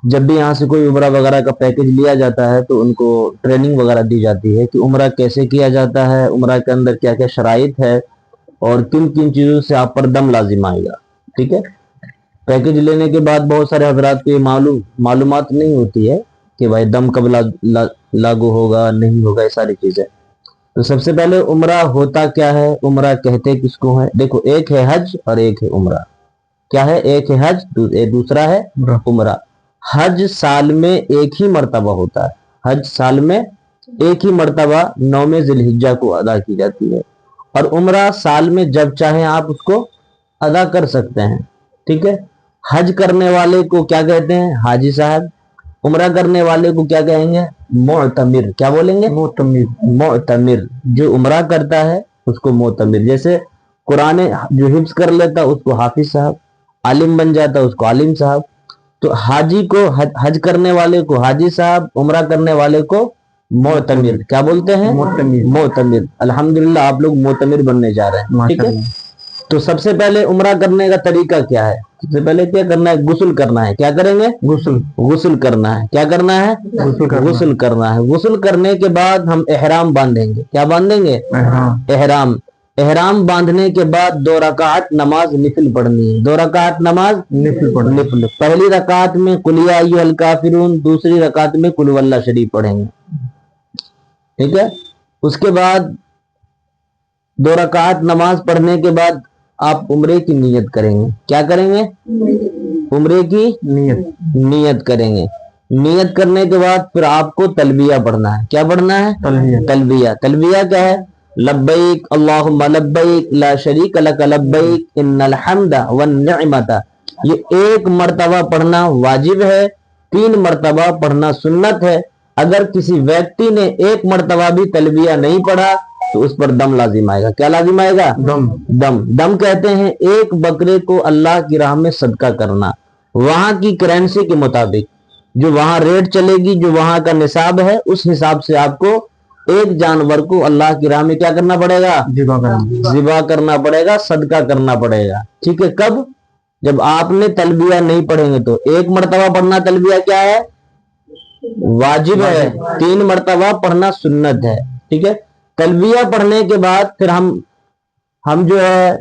جب بھی یہاں سے کوئی عمرہ وغیرہ کا پیکج لیا جاتا ہے تو ان کو ٹریننگ وغیرہ دی جاتی ہے کہ عمرہ کیسے کیا جاتا ہے، عمرہ کے اندر کیا کیا شرائط ہے اور کن کن چیزوں سے آپ پر دم لازم آئے گا. ٹھیک ہے. پیکج لینے کے بعد بہت سارے حضرات کو یہ معلومات نہیں ہوتی ہے کہ بھائی دم کب لاگو ہوگا نہیں ہوگا، یہ ساری چیزیں. تو سب سے پہلے عمرہ ہوتا کیا ہے، عمرہ کہتے کس کو ہے؟ دیکھو، ایک ہے حج اور ایک ہے عمرہ. کیا ہے؟ ایک ہے حج، دوسرا ہے عمرہ. حج سال میں ایک ہی مرتبہ ہوتا ہے. حج سال میں ایک ہی مرتبہ 9 ذی الحجہ کو ادا کی جاتی ہے، اور عمرہ سال میں جب چاہیں آپ اس کو ادا کر سکتے ہیں. ٹھیک ہے. حج کرنے والے کو کیا کہتے ہیں؟ حاجی صاحب. عمرہ کرنے والے کو کیا کہیں گے؟ معتمر. کیا بولیں گے؟ معتمر. جو عمرہ کرتا ہے اس کو معتمر. جیسے قرآن جو حفظ کر لیتا اس کو حافظ صاحب، عالم بن جاتا اس کو عالم صاحب. تو حاجی کو، حج کرنے والے کو حاجی صاحب، عمرہ کرنے والے کو معتمر. کیا بولتے ہیں؟ معتمر. الحمدللہ آپ لوگ معتمر بننے جا رہے ہیں. ٹھیک ہے. تو سب سے پہلے عمرہ کرنے کا طریقہ کیا ہے؟ سب سے پہلے کیا کرنا ہے؟ غسل کرنا ہے. کیا کریں گے؟ غسل کرنا ہے. کیا کرنا ہے؟ غسل کرنا ہے. غسل کرنے کے بعد ہم احرام باندھیں گے. کیا باندھیں گے؟ احرام. احرام باندھنے کے بعد 2 رکعت نماز نفل پڑھنی ہے. 2 رکعت نماز نفل. پہلی رکعت میں قل یا ایھا الکافرون، دوسری رکعت میں قل واللہ شریف پڑھیں گے. ٹھیک ہے. اس کے بعد 2 رکعت نماز پڑھنے کے بعد آپ عمرے کی نیت کریں گے. کیا کریں گے؟ عمرے کی نیت کریں گے. نیت کرنے کے بعد پھر آپ کو تلبیہ پڑھنا ہے. کیا پڑھنا ہے؟ تلبیہ. تلبیہ کیا ہے؟ لبیک اللہم لبیک لا شریک لک لبیک ان الحمد والنعمت. یہ 1 مرتبہ پڑھنا واجب ہے، 3 مرتبہ پڑھنا سنت ہے. اگر کسی ویکتی نے 1 مرتبہ بھی تلبیہ نہیں پڑھا تو اس پر دم لازم آئے گا. کیا لازم آئے گا؟ دم کہتے ہیں ایک بکرے کو اللہ کی راہ میں صدقہ کرنا، وہاں کی کرنسی کے مطابق جو وہاں ریٹ چلے گی، جو وہاں کا نصاب ہے، اس حساب سے آپ کو ایک جانور کو اللہ کی راہ میں کیا کرنا پڑے گا؟ ذبح کرنا پڑے گا، صدقہ کرنا پڑے گا. ٹھیک ہے. کب؟ جب آپ نے تلبیہ نہیں پڑھیں گے تو 1 مرتبہ پڑھنا تلبیہ کیا ہے؟ واجب ہے. 3 مرتبہ پڑھنا سنت ہے. ٹھیک ہے. تلبیہ پڑھنے کے بعد پھر ہم جو ہے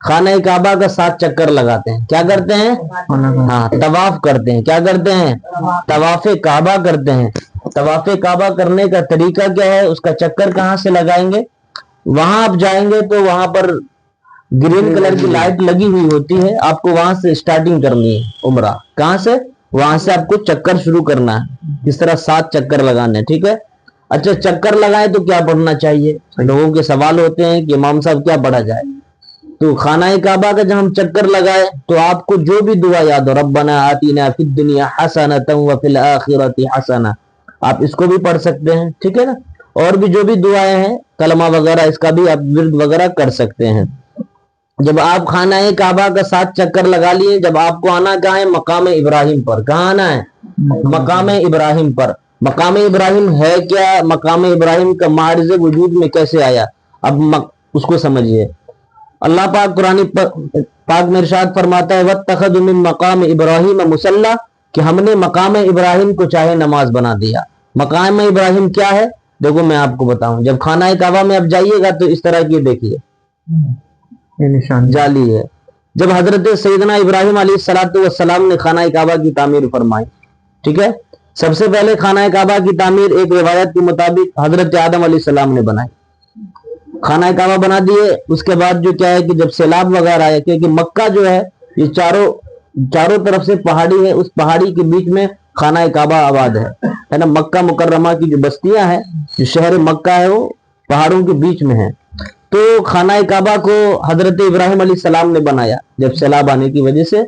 خانہ کعبہ کا 7 چکر لگاتے ہیں. کیا کرتے ہیں؟ ہاں، طواف کرتے ہیں. کیا کرتے ہیں؟ طواف کعبہ کرتے ہیں. طواف کعبہ کرنے کا طریقہ کیا ہے؟ اس کا چکر کہاں سے لگائیں گے؟ وہاں آپ جائیں گے تو وہاں پر گرین کلر کی لائٹ لگی ہوئی ہوتی ہے. آپ کو وہاں سے سٹارٹنگ کرنی ہے عمرہ. کہاں سے؟ وہاں سے آپ کو چکر شروع کرنا ہے. اس طرح 7 چکر لگانے. ٹھیک ہے. اچھا، چکر لگائے تو کیا پڑھنا چاہیے؟ لوگوں کے سوال ہوتے ہیں کہ امام صاحب کیا پڑھا جائے. تو خانہ کعبہ کا جب ہم چکر لگائے تو آپ کو جو بھی دعا یاد ہو، ربنا آتینا فی الدنیا حسنۃ وفی الآخرۃ حسنہ، آپ اس کو بھی پڑھ سکتے ہیں. ٹھیک ہے نا. اور بھی جو بھی دعائیں ہیں، کلمہ وغیرہ، اس کا بھی آپ ورد وغیرہ کر سکتے ہیں. جب آپ خانہ کعبہ کا 7 چکر لگا لیے، جب آپ کو آنا کہاں ہے؟ مقام ابراہیم پر. کہاں آنا ہے؟ مقام ابراہیم پر. مقام ابراہیم ہے کیا؟ مقام ابراہیم کا معرض وجود میں کیسے آیا؟ اب اس کو سمجھیے. اللہ پاک قرآن پاک میں ارشاد فرماتا ہے وَاتَّخَذُوا مِن مَقَامِ إِبْرَاهِيمَ مُصَلًّى، کہ ہم نے مقام ابراہیم کو چاہے نماز بنا دیا. مقام ابراہیم کیا ہے؟ دیکھو میں آپ کو بتاؤں. جب خانہ کعبہ میں آپ جائیے گا تو اس طرح کی دیکھیے جالی ہے. جب حضرت سیدنا ابراہیم علیہ السلام نے خانہ کعبہ کی تعمیر فرمائی. ٹھیک ہے. سب سے پہلے خانہ کعبہ کی تعمیر ایک روایت کے مطابق حضرت آدم علیہ السلام نے بنائی. خانہ کعبہ بنا دیے. اس کے بعد جو کیا ہے کہ جب سیلاب وغیرہ آیا، کیونکہ مکہ جو ہے یہ چاروں طرف سے پہاڑی ہے، اس پہاڑی کے بیچ میں خانہ کعبہ آباد ہے نا. مکہ مکرمہ کی جو بستیاں ہیں، جو شہر مکہ ہے، وہ پہاڑوں کے بیچ میں ہے. تو خانہ کعبہ کو حضرت ابراہیم علیہ السلام نے بنایا جب سیلاب آنے کی وجہ سے.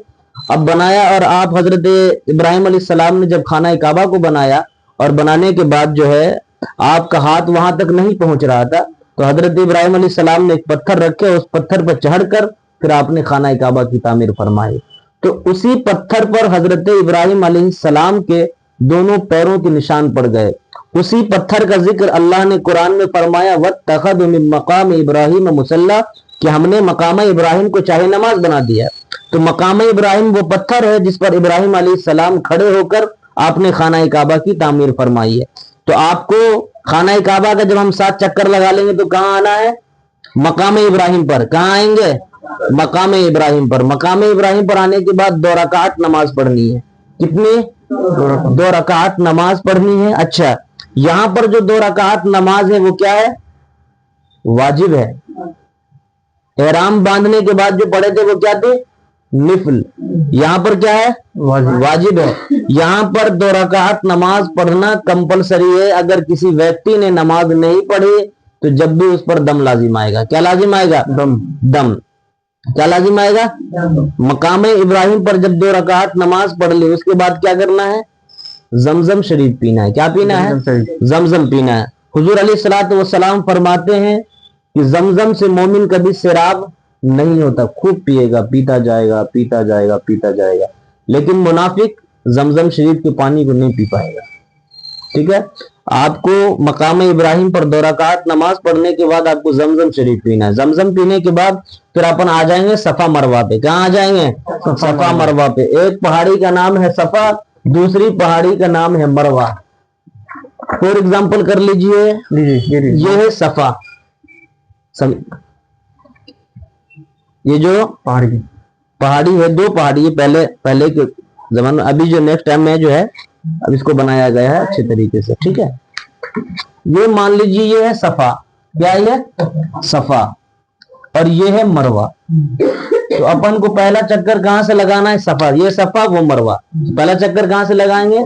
اب بنایا، اور آپ حضرت ابراہیم علیہ السلام نے جب خانہ کعبہ کو بنایا اور بنانے کے بعد جو ہے آپ کا ہاتھ وہاں تک نہیں پہنچ رہا تھا، تو حضرت ابراہیم علیہ السلام نے ایک پتھر رکھے، اس پتھر پر چڑھ کر پھر آپ نے خانہ کعبہ کی تعمیر فرمائی. تو اسی پتھر پر حضرت ابراہیم علیہ السلام کے دونوں پیروں کے نشان پڑ گئے. اسی پتھر کا ذکر اللہ نے قرآن میں فرمایا وَاتَّخَذُوا مِن مَقَامِ إِبْرَاهِيمَ مُصَلًّى، کہ ہم نے مقام ابراہیم کو چاہے نماز بنا دیا. تو مقام ابراہیم وہ پتھر ہے جس پر ابراہیم علیہ السلام کھڑے ہو کر آپ نے خانہ کعبہ کی تعمیر فرمائی ہے. تو آپ کو خانہ کعبہ کا جب ہم 7 چکر لگا لیں گے تو کہاں آنا ہے؟ مقام ابراہیم پر. کہاں آئیں گے؟ مقام ابراہیم پر. مقام ابراہیم پر آنے کے بعد 2 رکعت نماز پڑھنی ہے. کتنی؟ 2 رکعت نماز پڑھنی ہے. اچھا، یہاں پر جو 2 رکعت نماز ہے وہ کیا ہے؟ واجب ہے. احرام باندھنے کے بعد جو پڑھے تھے وہ کیا تھے؟ نفل. یہاں پر کیا ہے؟ واجب ہے. یہاں پر 2 رکعت نماز پڑھنا کمپلسری ہے. اگر کسی ویکتی نے نماز نہیں پڑھی تو جب بھی اس پر دم لازم آئے گا. کیا لازم آئے گا؟ دم. کیا لازم آئے گا؟ مقام ابراہیم پر جب 2 رکعت نماز پڑھ لی اس کے بعد کیا کرنا ہے؟ زمزم شریف پینا ہے. کیا پینا ہے؟ زمزم پینا ہے. حضور علیہ الصلوۃ والسلام فرماتے ہیں کہ زمزم سے مومن کبھی سیراب نہیں ہوتا. خوب پیے گا، پیتا جائے گا، پیتا جائے گا، پیتا جائے گا. لیکن منافق زمزم شریف کے پانی کو نہیں پی پائے گا. ٹھیک ہے؟ آپ کو مقام ابراہیم پر 2 رکعت نماز پڑھنے کے بعد آپ کو زمزم شریف پینا ہے. زمزم پینے کے بعد پھر اپن آ جائیں گے صفا مروہ پہ. کہاں آ جائیں گے؟ صفا مروہ پہ. ایک پہاڑی کا نام ہے صفا، دوسری پہاڑی کا نام ہے مروہ. فور ایگزامپل کر لیجئے، یہ ہے صفا. یہ جو پہاڑی ہے، 2 پہاڑی ہے پہلے کے زمانے میں. ابھی جو نیکسٹ ٹائم میں جو ہے اب اس کو بنایا گیا ہے اچھے طریقے سے. ٹھیک ہے؟ یہ مان لیجیے یہ ہے صفا. کیا یہ؟ صفا. اور یہ ہے مروہ. تو اپن کو پہلا چکر کہاں سے لگانا ہے؟ صفا. یہ صفا، وہ مروہ. پہلا چکر کہاں سے لگائیں گے؟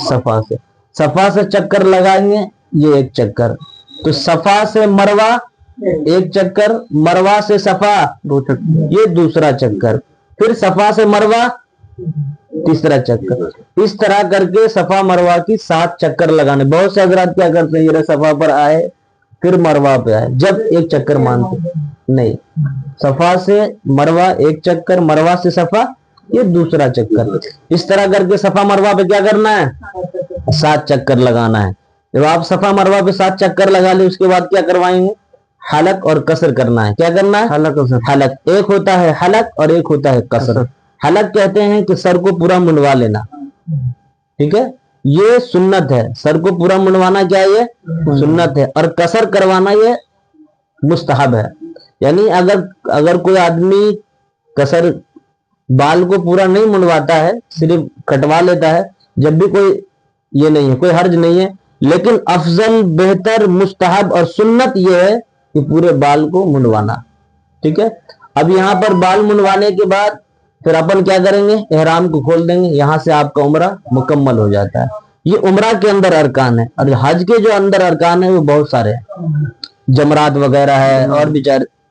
صفا سے. صفا سے چکر لگائیں گے، یہ 1 چکر. تو صفا سے مروہ 1 چکر، مروہ سے صفا 2 چکر، یہ دوسرا چکر. پھر صفا سے مروہ تیسرا چکر. اس طرح کر کے صفا مروہ کی 7 چکر لگانے. بہت سے حضرات کیا کرتے ہیں، یہ صفا پر آئے پھر مروہ پہ آئے، جب 1 چکر مانتے نہیں. صفا سے مروہ 1 چکر، مروہ سے صفا یہ دوسرا چکر. اس طرح کر کے صفا مروہ پہ کیا کرنا ہے؟ 7 چکر لگانا ہے. جب آپ صفا مروہ پہ 7 چکر لگا لیں اس کے بعد کیا کروائیں گے؟ حلق اور قصر کرنا ہے. کیا کرنا ہے؟ حلق. ایک ہوتا ہے حلق اور ایک ہوتا ہے قصر. حلق کہتے ہیں کہ سر کو پورا منڈوا لینا. ٹھیک ہے؟ یہ سنت ہے. سر کو پورا منڈوانا کیا ہے؟ یہ سنت ہے. اور قصر کروانا یہ مستحب ہے. یعنی اگر کوئی آدمی قصر بال کو پورا نہیں منڈواتا ہے، صرف کٹوا لیتا ہے، جب بھی کوئی یہ نہیں ہے، کوئی حرج نہیں ہے. لیکن افضل، بہتر، مستحب اور سنت یہ ہے کہ پورے بال کو منڈوانا. ٹھیک ہے؟ اب یہاں پر بال منڈوانے کے بعد پھر اپن کیا کریں گے؟ احرام کو کھول دیں گے. یہاں سے آپ کا عمرہ مکمل ہو جاتا ہے. یہ عمرہ کے اندر ارکان ہے. اور حج کے جو اندر ارکان ہیں وہ بہت سارے ہیں، جمرات وغیرہ ہے اور بھی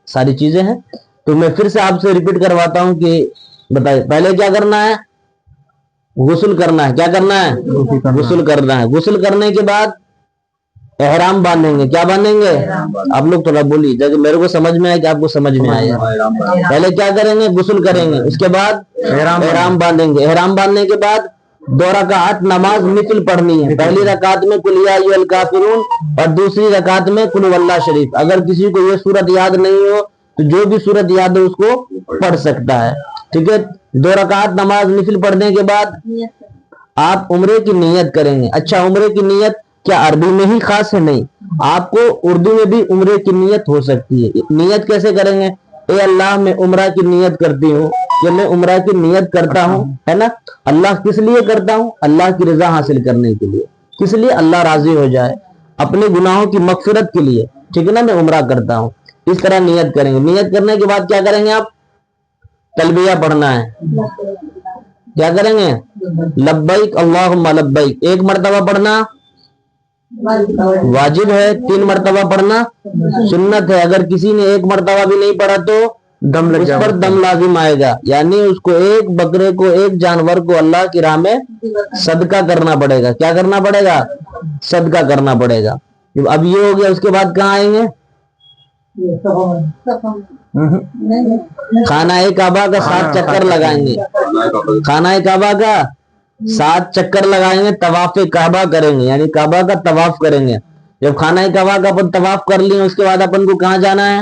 ساری چیزیں ہیں. تو میں پھر سے آپ سے ریپیٹ کرواتا ہوں کہ بتائیے پہلے کیا کرنا ہے؟ غسل کرنا ہے. کیا کرنا ہے؟ غسل کرنا ہے. غسل کرنے کے بعد احرام باندھیں گے. کیا باندھیں گے؟ آپ لوگ تھوڑا بولیے جب میرے کو سمجھ میں آئے کہ آپ کو سمجھ میں آئے. پہلے کیا کریں گے؟ غسل کریں گے. اس کے بعد احرام باندھیں گے. احرام باندھنے کے بعد 2 رکعت نماز نفل پڑھنی ہے. پہلی رکعت میں قل یا ایھا الکافرون اور دوسری رکعت میں قل واللہ شریف. اگر کسی کو یہ سورت یاد نہیں ہو تو جو بھی سورت یاد ہو اس کو پڑھ سکتا ہے. ٹھیک ہے؟ 2 رکعت نماز نفل پڑھنے کے بعد آپ عمرے کی نیت کریں گے. اچھا، عمرے کی نیت کیا عربی میں ہی خاص ہے؟ نہیں، آپ کو اردو میں بھی عمرے کی نیت ہو سکتی ہے. نیت کیسے کریں گے؟ اے اللہ میں عمرہ کی نیت کرتی ہوں، کہ میں عمرہ کی نیت کرتا ہوں، ہے نا. اللہ کس لیے کرتا ہوں؟ اللہ کی رضا حاصل کرنے کے لیے. کس لیے؟ اللہ راضی ہو جائے، اپنے گناہوں کی مغفرت کے لیے. ٹھیک ہے نا؟ میں عمرہ کرتا ہوں. اس طرح نیت کریں گے. نیت کرنے کے بعد کیا کریں گے؟ آپ تلبیہ پڑھنا ہے. کیا کریں گے؟ لبیک اللہم لبیک 1 مرتبہ پڑھنا واجب ہے. 3 مرتبہ پڑھنا سنت ہے. اگر کسی نے 1 مرتبہ بھی نہیں پڑھا تو اس پر دم لازم آئے گا. یعنی اس کو 1 بکرے کو، 1 جانور کو اللہ کی راہ میں صدقہ کرنا پڑے گا. کیا کرنا پڑے گا؟ صدقہ کرنا پڑے گا. اب یہ ہو گیا. اس کے بعد کہاں آئیں گے؟ خانہ کعبہ کا 7 چکر لگائیں گے. خانہ کعبہ کا 7 چکر لگائیں گے. طواف کعبہ کریں گے، یعنی کعبہ کا طواف کریں گے. جب خانہ کعبہ کا اپن طواف کر لیے اس کے بعد اپن کو کہاں جانا ہے؟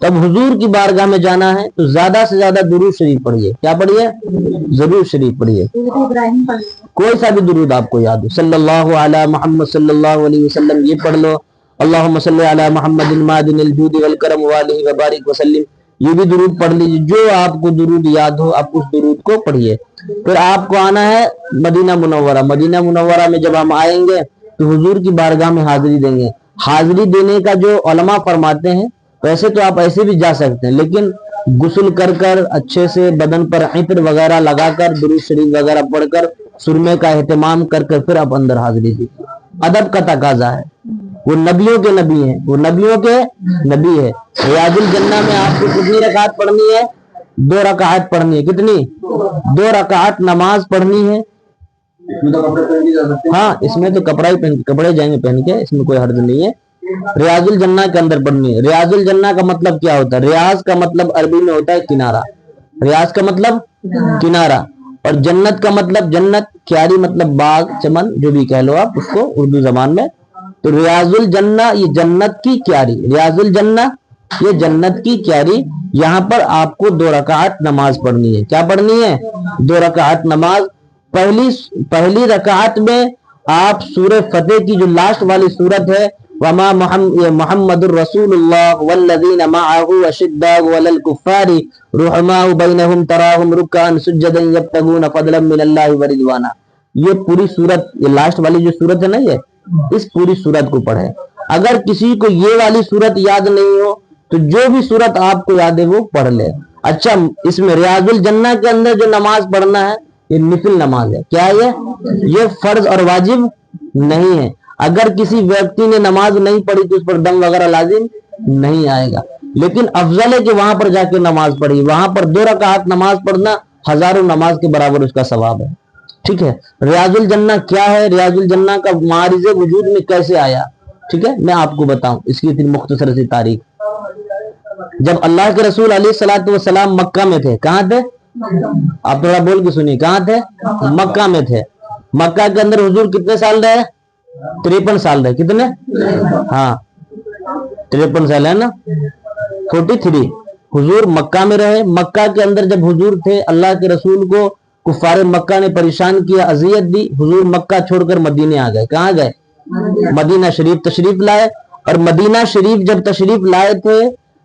تو اب حضور کی بارگاہ میں جانا ہے تو زیادہ سے زیادہ درود شریف پڑھیے. کیا پڑھیے؟ ضرور شریف پڑھیے. کوئی سا بھی درود آپ کو یاد ہو. صلی اللہ علی محمد صلی اللہ علیہ وسلم یہ پڑھ لو. اللہم صلی علی محمد المعدن الجود والکرم والہ وبارک وسلم یہ بھی درود پڑھ لیجیے. جو آپ کو درود یاد ہو آپ اس درود کو پڑھیے. پھر آپ کو آنا ہے مدینہ منورہ. مدینہ منورہ میں جب ہم آئیں گے تو حضور کی بارگاہ میں حاضری دیں گے. حاضری دینے کا جو علماء فرماتے ہیں ویسے تو آپ ایسے بھی جا سکتے ہیں, لیکن غسل کر کر اچھے سے بدن پر عطر وغیرہ لگا کر درود شریف وغیرہ پڑھ کر سرمے کا اہتمام کر کر پھر آپ اندر حاضری دیجیے. ادب کا تقاضا ہے. وہ نبیوں کے نبی ہیں, وہ نبیوں کے نبی ہے. ریاض الجنہ میں آپ کو کتنی رکعت پڑھنی ہے؟ 2 رکعت پڑھنی ہے. کتنی؟ 2 رکعت نماز پڑھنی ہے. ہاں اس میں تو کپڑے جائیں گے پہن کے, اس میں کوئی حرج نہیں ہے. ریاض الجنہ کے اندر پڑھنی ہے. ریاض الجنہ کا مطلب کیا ہوتا ہے؟ ریاض کا مطلب عربی میں ہوتا ہے کنارہ. ریاض کا مطلب کنارہ, اور جنت کا مطلب جنت, کیاری مطلب باغ چمن جو بھی کہہ لو آپ اس کو اردو زبان میں. تو ریاض الجنہ یہ جنت کی کیاری. ریاض الجنہ یہ جنت کی کیاری. یہاں پر آپ کو 2 رکعت نماز پڑھنی ہے. کیا پڑھنی ہے؟ 2 رکعت نماز. پہلی رکعت میں آپ سورہ فتح کی جو لاسٹ والی سورت ہے وما محمد الرسول اللہ والذین معه اشداء علی الکفار رحماء بینہم تراہم رکعا سجدا یبتغون فضلا من اللہ ورضوانا, یہ پوری سورت, یہ لاسٹ والی جو سورت ہے نا, یہ اس پوری سورت کو پڑھیں. اگر کسی کو یہ والی سورت یاد نہیں ہو تو جو بھی سورت آپ کو یاد ہے وہ پڑھ لے. اچھا اس میں ریاض الجنہ کے اندر جو نماز پڑھنا ہے یہ نفل نماز ہے. کیا ہے یہ فرض اور واجب نہیں ہے. اگر کسی ویکتی نے نماز نہیں پڑھی تو اس پر دم وغیرہ لازم نہیں آئے گا, لیکن افضل ہے کہ وہاں پر جا کے نماز پڑھی. وہاں پر 2 رکعت نماز پڑھنا ہزاروں نماز کے برابر اس کا ثواب ہے. ٹھیک ہے. ریاض الجنہ کیا ہے؟ ریاض الجنہ کا معارض وجود میں کیسے آیا, ٹھیک ہے, میں آپ کو بتاؤں اس کی اتنی مختصر سی تاریخ. جب اللہ کے رسول علیہ الصلوۃ والسلام مکہ میں تھے. کہاں تھے؟ آپ تھوڑا بول کے سنیے. کہاں تھے؟ مکہ میں تھے. مکہ کے اندر حضور کتنے سال رہے؟ 53 سال رہے. کتنے؟ ہاں 53 سال ہے نا, 43. حضور مکہ میں رہے. مکہ کے اندر جب حضور تھے اللہ کے رسول کو کفار مکہ نے پریشان کیا, اذیت دی. حضور مکہ چھوڑ کر مدینے آ گئے. کہاں گئے؟ مدینہ شریف تشریف لائے. اور مدینہ شریف جب تشریف لائے تھے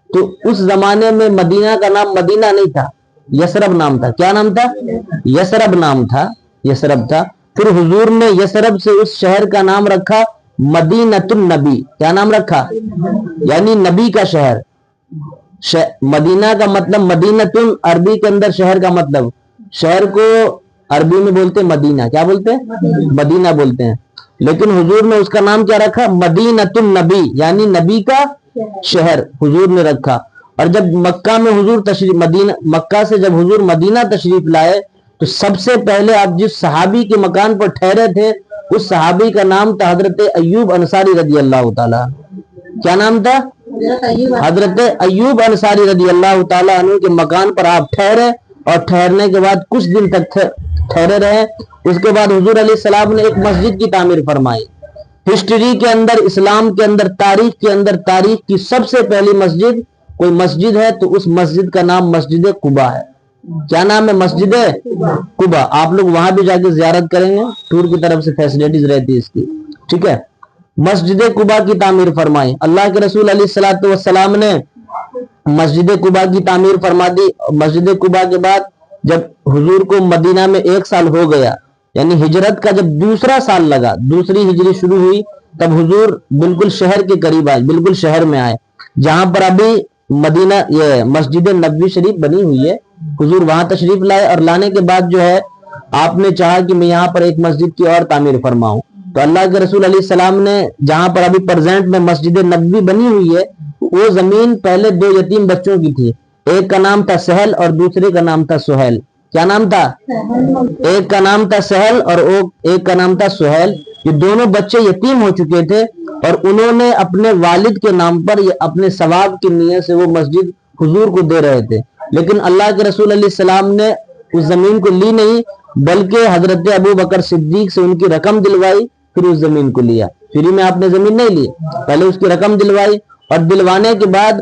تو اس زمانے میں مدینہ کا نام مدینہ نہیں تھا, یثرب نام تھا. کیا نام تھا؟ یثرب نام تھا. یثرب تھا. پھر حضور نے یثرب سے اس شہر کا نام رکھا مدینۃ النبی. کیا نام رکھا؟ یعنی نبی کا شہر. مدینہ کا مطلب مدینۃ, عربی کے اندر شہر کا مطلب, شہر کو عربی میں بولتے مدینہ. کیا بولتے ہیں؟ مدینہ بولتے ہیں. لیکن حضور نے اس کا نام کیا رکھا؟ مدینۃ النبی, یعنی نبی کا شہر حضور نے رکھا. اور جب مکہ میں حضور مکہ سے جب حضور مدینہ تشریف لائے تو سب سے پہلے آپ جس صحابی کے مکان پر ٹھہرے تھے اس صحابی کا نام تھا حضرت ایوب انصاری رضی اللہ تعالی. کیا نام تھا؟ حضرت ایوب انصاری رضی اللہ تعالی عنہ کے مکان پر آپ ٹھہرے, اور ٹھہرنے کے بعد کچھ دن تک ٹھہرے رہے. اس کے بعد حضور علیہ السلام نے ایک مسجد کی تعمیر فرمائی. ہسٹری کے اندر, اسلام کے اندر, تاریخ کے اندر, تاریخ کی سب سے پہلی مسجد کوئی مسجد ہے تو اس مسجد کا نام مسجد قباء ہے. کیا نام ہے؟ مسجد قباء. آپ لوگ وہاں بھی جا کے زیارت کریں گے, ٹور کی طرف سے فیسلٹیز رہتی ہے اس کی. ٹھیک ہے. مسجد قباء کی تعمیر فرمائی. اللہ کے رسول علیہ الصلوۃ والسلام نے مسجد قباء کی تعمیر فرما دی. مسجد قباء کے بعد جب حضور کو مدینہ میں 1 سال ہو گیا, یعنی ہجرت کا جب دوسرا سال لگا, دوسری ہجری شروع ہوئی, تب حضور بالکل شہر کے قریب آئے, بالکل شہر میں آئے جہاں پر ابھی مدینہ یہ مسجد نبوی شریف بنی ہوئی ہے. حضور وہاں تشریف لائے, اور لانے کے بعد جو ہے آپ نے چاہا کہ میں یہاں پر ایک مسجد کی اور تعمیر فرماؤں. تو اللہ کے رسول علیہ السلام نے جہاں پر ابھی پرزینٹ میں مسجد نبوی بنی ہوئی ہے وہ زمین پہلے 2 یتیم بچوں کی تھی. ایک کا نام تھا سہل اور دوسرے کا نام تھا سہیل. کیا نام تھا؟ ایک کا نام تھا سہل اور ایک کا نام تھا سہیل. یہ دونوں بچے یتیم ہو چکے تھے اور انہوں نے اپنے والد کے نام پر اپنے ثواب کی نیت سے وہ مسجد حضور کو دے رہے تھے. لیکن اللہ کے رسول علیہ السلام نے اس زمین کو لی نہیں, بلکہ حضرت ابو بکر صدیق سے ان کی رقم دلوائی, پھر اس زمین کو لیا. فری میں آپ نے زمین نہیں لی, پہلے اس کی رقم دلوائی, اور دلوانے کے بعد